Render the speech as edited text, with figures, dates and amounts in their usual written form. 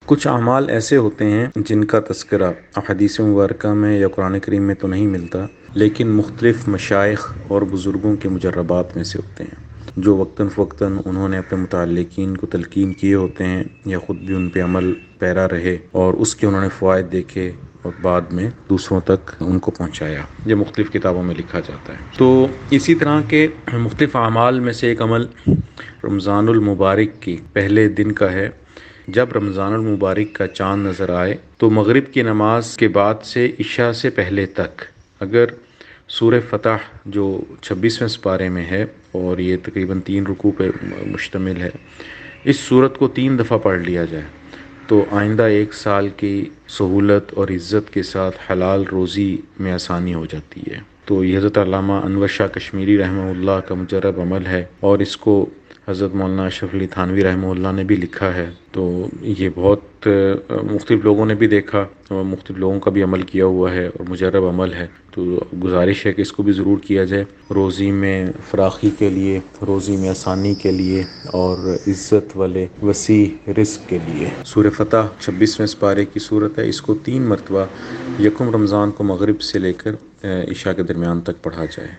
کچھ اعمال ایسے ہوتے ہیں جن کا تذکرہ احادیث مبارکہ میں یا قرآن کریم میں تو نہیں ملتا، لیکن مختلف مشائخ اور بزرگوں کے مجربات میں سے ہوتے ہیں، جو وقتاً فوقتاً انہوں نے اپنے متعلقین کو تلقین کیے ہوتے ہیں یا خود بھی ان پہ عمل پیرا رہے اور اس کے انہوں نے فوائد دیکھے اور بعد میں دوسروں تک ان کو پہنچایا۔ یہ مختلف کتابوں میں لکھا جاتا ہے۔ تو اسی طرح کے مختلف اعمال میں سے ایک عمل رمضان المبارک کی پہلے دن کا ہے۔ جب رمضان المبارک کا چاند نظر آئے تو مغرب کی نماز کے بعد سے عشاء سے پہلے تک اگر سورہ فتح جو 26ویں سپارے میں ہے اور یہ تقریباً 3 رکوع پہ مشتمل ہے، اس سورت کو 3 دفعہ پڑھ لیا جائے تو آئندہ 1 سال کی سہولت اور عزت کے ساتھ حلال روزی میں آسانی ہو جاتی ہے۔ تو یہ حضرت علامہ انور شاہ کشمیری رحمہ اللہ کا مجرب عمل ہے اور اس کو حضرت مولانا اشرف علی تھانوی رحمہ اللہ نے بھی لکھا ہے۔ تو یہ بہت مختلف لوگوں نے بھی دیکھا اور مختلف لوگوں کا بھی عمل کیا ہوا ہے اور مجرب عمل ہے، تو گزارش ہے کہ اس کو بھی ضرور کیا جائے، روزی میں فراخی کے لیے، روزی میں آسانی کے لیے اور عزت والے وسیع رزق کے لیے۔ سورہ فتح 26ویں سپارے کی سورت ہے، اس کو 3 مرتبہ یکم رمضان کو مغرب سے لے کر عشاء کے درمیان تک پڑھا جائے۔